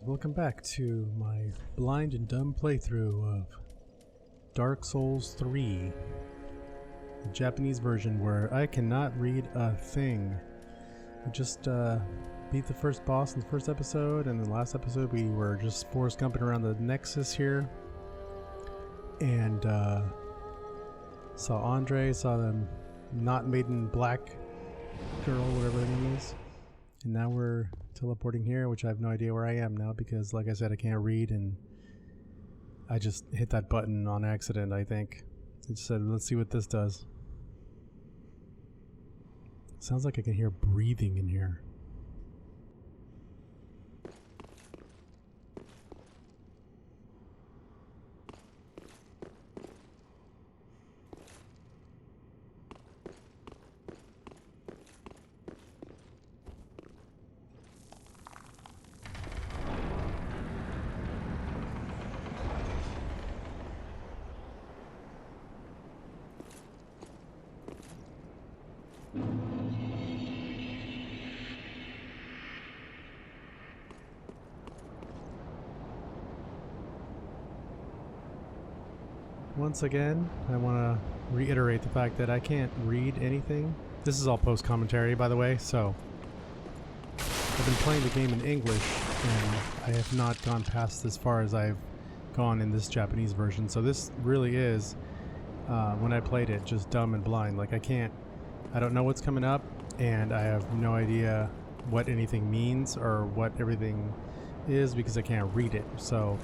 Welcome back to my blind and dumb playthrough of Dark Souls 3, the Japanese version where I cannot read a thing. We just beat the first boss in the first episode, and in the last episode we were just forest gumping around the Nexus here, and saw Andre, saw the not maiden black girl, whatever her name is, and now we're teleporting here, which I have no idea where I am now because, like I said, I can't read, and I just hit that button on accident, I think. It said, let's see what this does. Sounds like I can hear breathing in here. Once again, I want to reiterate the fact that I can't read anything. This is all post-commentary, by the way, so I've been playing the game in English, and I have not gone past as far as I've gone in this Japanese version. So this really is, when I played it, just dumb and blind. Like, I don't know what's coming up, and I have no idea what anything means or what everything is because I can't read it. So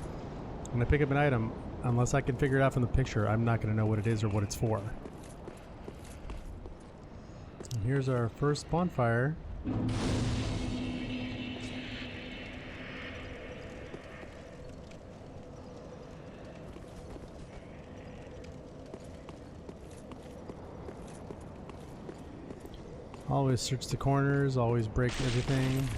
when I pick up an item, unless I can figure it out from the picture, I'm not going to know what it is or what it's for. And here's our first bonfire. Always search the corners, always break everything.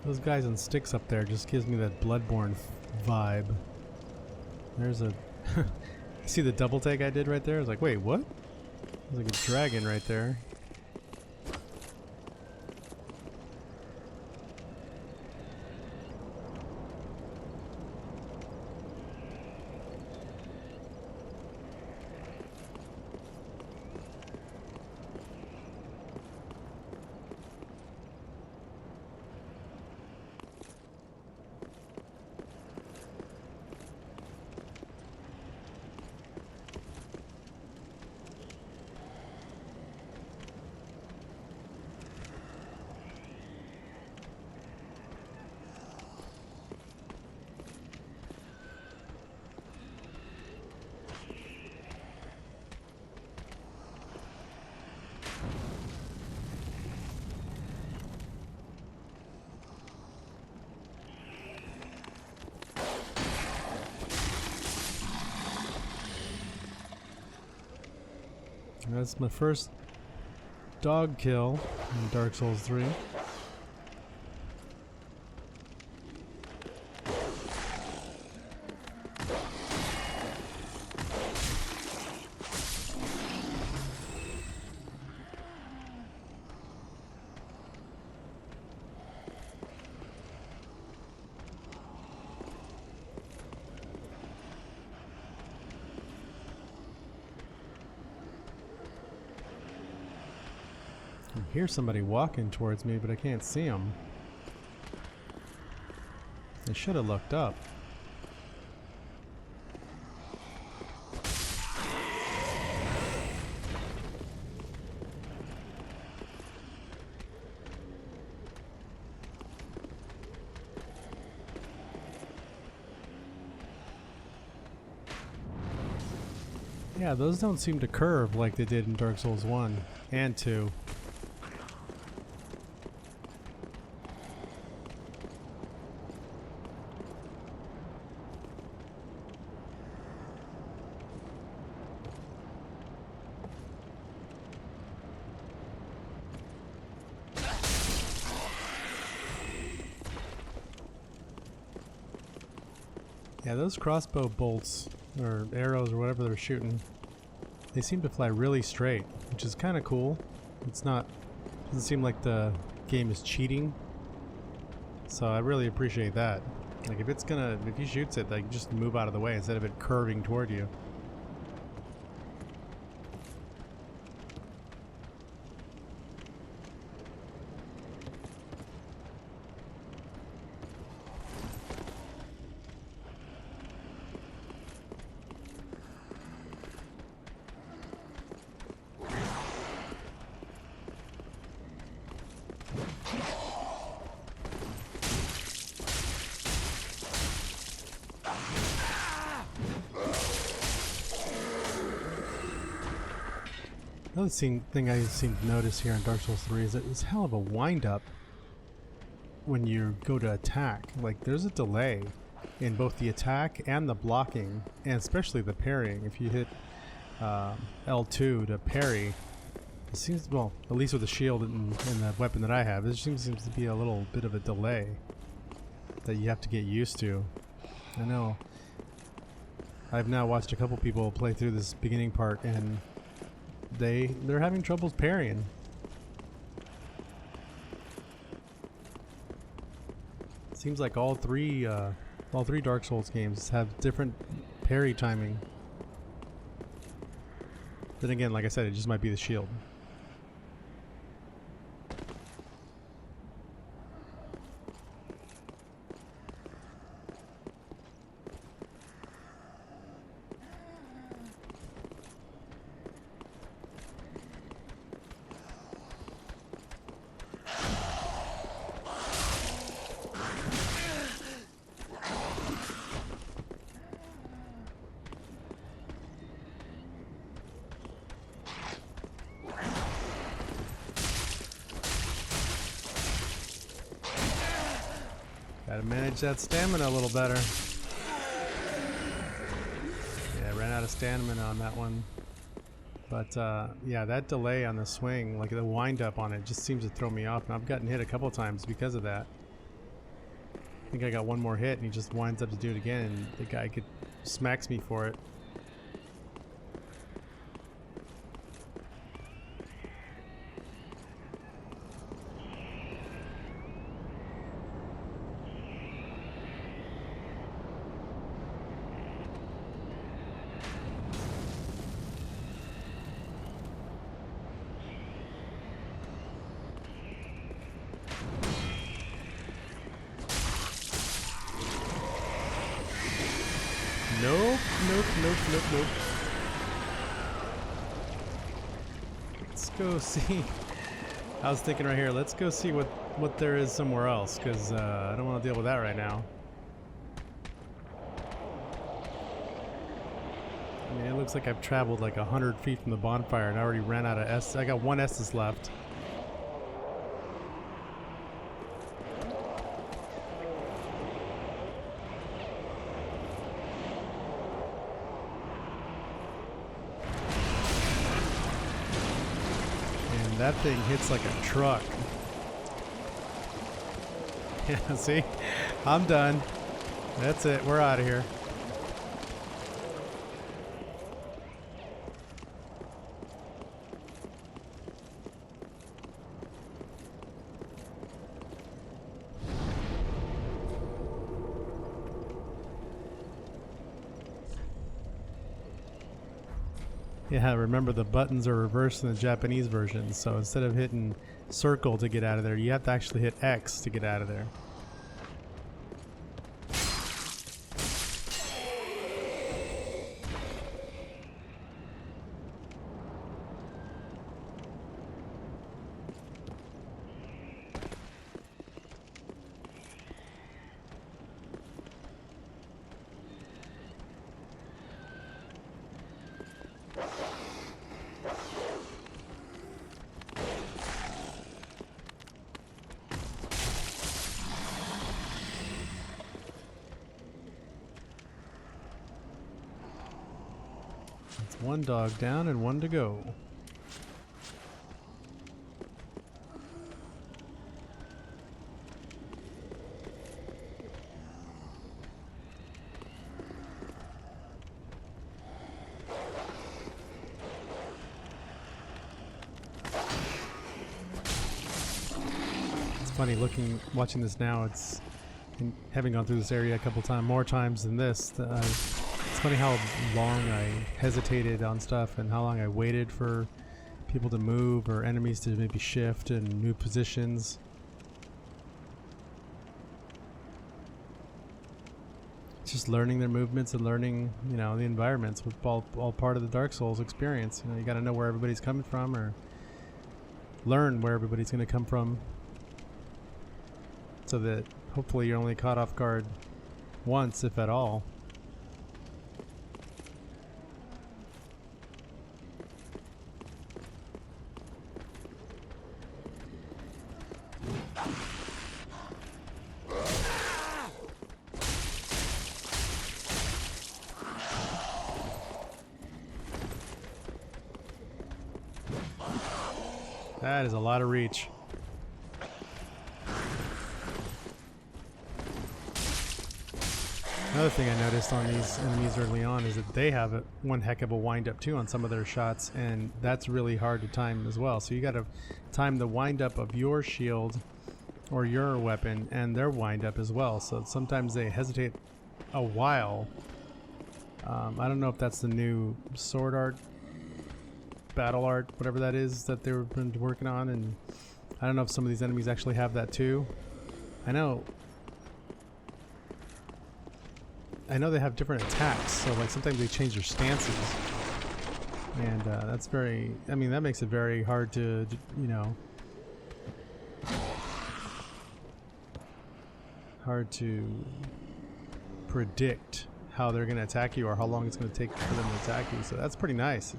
Those guys on sticks up there just gives me that Bloodborne vibe. There's a... See the double take I did right there? I was like, wait, what? There's like a dragon right there. That's my first dog kill in Dark Souls 3. I hear somebody walking towards me, but I can't see them. I should have looked up. Yeah, those don't seem to curve like they did in Dark Souls 1 and 2. Yeah, those crossbow bolts or arrows or whatever they're shooting, they seem to fly really straight, which is kind of cool. It's not, doesn't seem like the game is cheating. So I really appreciate that. Like if he shoots it, like just move out of the way instead of it curving toward you. Another thing I seem to notice here in Dark Souls 3 is that it's hell of a wind-up when you go to attack. Like, there's a delay in both the attack and the blocking, and especially the parrying. If you hit L2 to parry, it seems, well, at least with the shield and the weapon that I have, there seems to be a little bit of a delay that you have to get used to. I know. I've now watched a couple people play through this beginning part, and they're having troubles parrying. Seems like all three Dark Souls games have different parry timing. Then again, like I said, it just might be the shield. Gotta manage that stamina a little better. Yeah, I ran out of stamina on that one. But yeah, that delay on the swing, like the wind up on it, just seems to throw me off, and I've gotten hit a couple of times because of that. I think I got one more hit and he just winds up to do it again, and the guy smacks me for it. Nope. Let's go see. I was thinking right here, let's go see what there is somewhere else, because I don't want to deal with that right now. I mean, it looks like I've traveled like 100 feet from the bonfire and I already ran out of S. I got one Estus left. That thing hits like a truck. Yeah, see? I'm done. That's it. We're out of here. Yeah, remember the buttons are reversed in the Japanese version, so instead of hitting circle to get out of there, you have to actually hit X to get out of there. One dog down and one to go. funny watching this now. It's having gone through this area a couple more times than this. It's funny how long I hesitated on stuff and how long I waited for people to move or enemies to maybe shift and move positions. It's just learning their movements and learning, you know, the environments with all part of the Dark Souls experience. You know, you got to know where everybody's coming from, or learn where everybody's going to come from, so that hopefully you're only caught off guard once, if at all. That is a lot of reach. Another thing I noticed on these enemies early on is that they have one heck of a wind up too on some of their shots, and that's really hard to time as well. So you got to time the wind up of your shield or your weapon and their wind up as well. So sometimes they hesitate a while. I don't know if that's the new sword art, battle art, whatever that is that they've been working on, and I don't know if some of these enemies actually have that too. I know they have different attacks, so like sometimes they change their stances, and that's very, I mean, that makes it very hard to, you know, hard to predict how they're going to attack you or how long it's going to take for them to attack you. So that's pretty nice.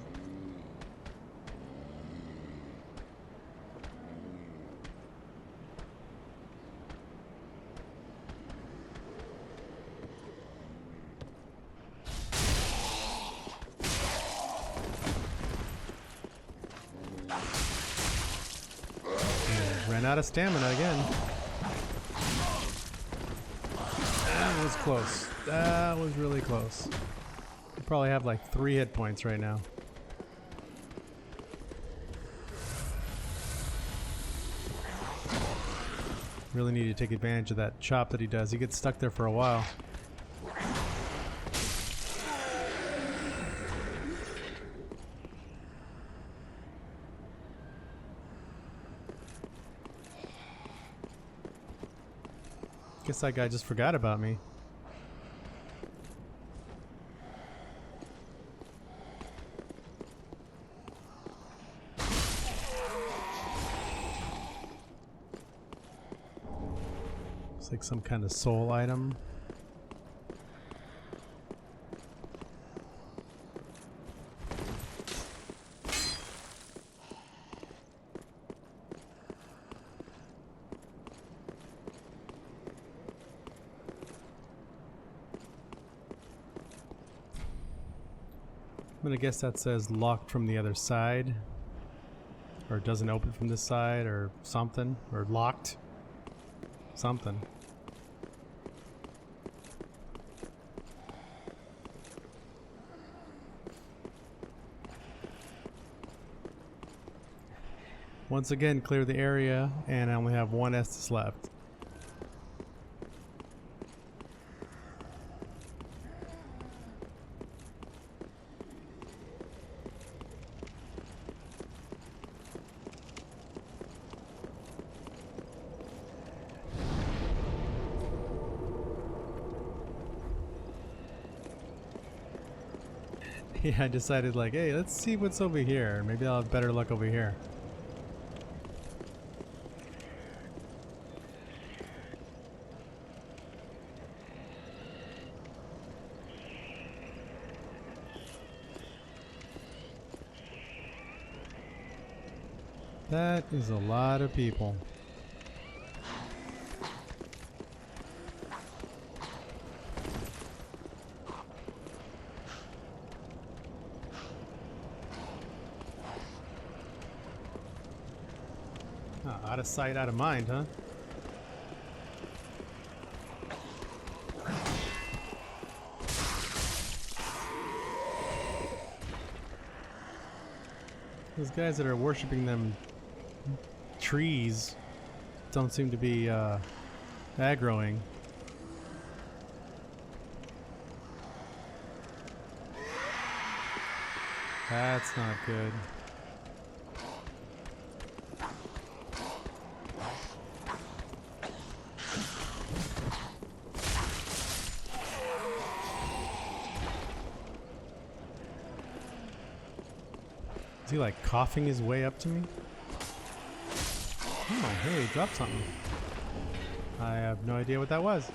Ran out of stamina again. That was close. That was really close. I probably have like 3 hit points right now. Really need to take advantage of that chop that he does. He gets stuck there for a while. Guess that guy just forgot about me. It's like some kind of soul item. I'm gonna guess that says locked from the other side, or it doesn't open from this side, or something, or locked something. Once again, clear the area, and I only have 1 Estus left. Yeah, I decided like, hey, let's see what's over here. Maybe I'll have better luck over here. That is a lot of people. Out of sight, out of mind, huh? Those guys that are worshiping them trees don't seem to be aggroing. That's not good. Is he like coughing his way up to me? Oh, hey, he dropped something. I have no idea what that was.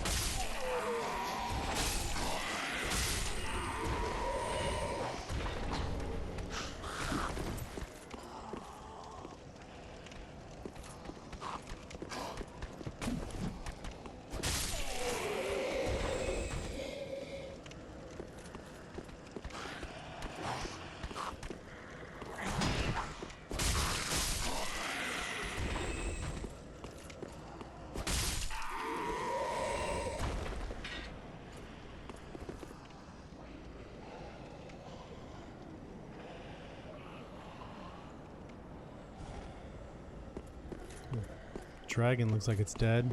Dragon looks like it's dead.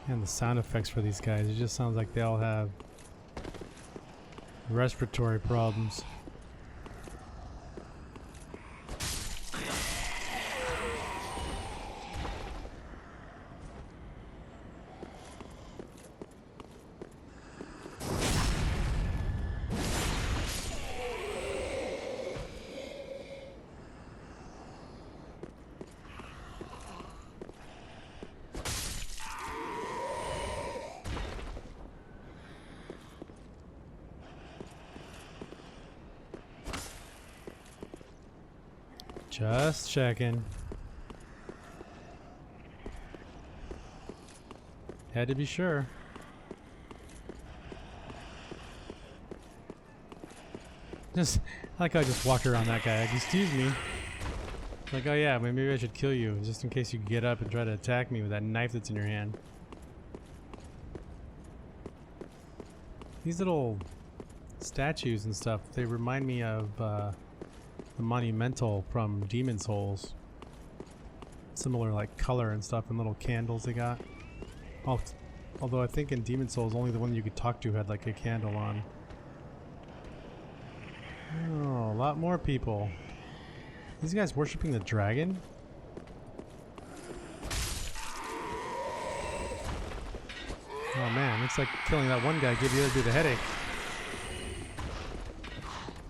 And the sound effects for these guys, it just sounds like they all have respiratory problems. Just checking. Had to be sure. Just like I just walked around that guy. Like, excuse me. Like, oh yeah, maybe I should kill you just in case you get up and try to attack me with that knife that's in your hand. These little statues and stuff, they remind me of the monumental from Demon Souls. Similar like color and stuff and little candles they got. Although I think in Demon Souls only the one you could talk to had like a candle on. Oh, a lot more people. These guys worshipping the dragon? Oh man, looks like killing that one guy gave the other dude a headache.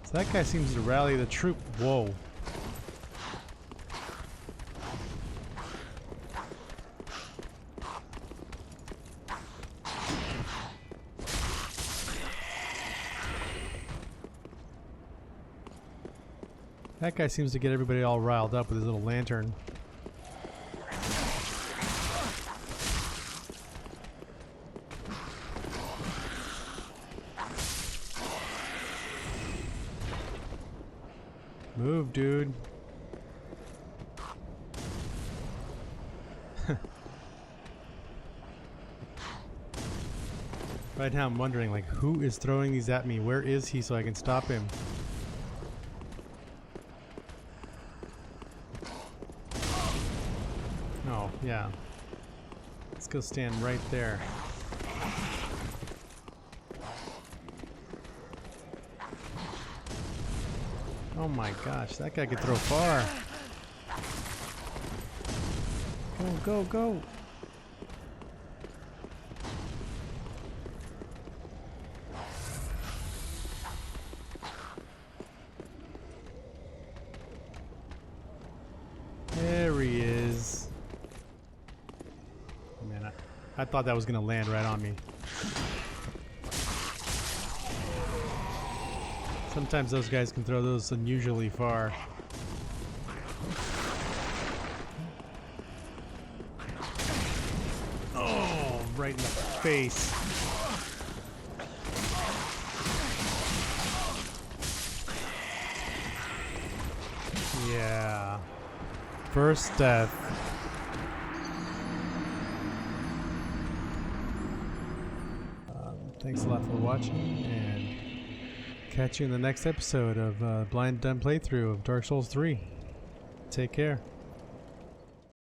So that guy seems to rally the troop. Whoa. That guy seems to get everybody all riled up with his little lantern. Move, dude. Right now I'm wondering, like, who is throwing these at me? Where is he so I can stop him? Oh, yeah. Let's go stand right there. Oh my gosh, that guy could throw far. Go, go, go. There he is. Man, I thought that was gonna land right on me. Sometimes those guys can throw those unusually far. Oh, right in the face. Yeah. First death. Thanks a lot for watching, and catch you in the next episode of Blind Dumb Playthrough of Dark Souls 3. Take care.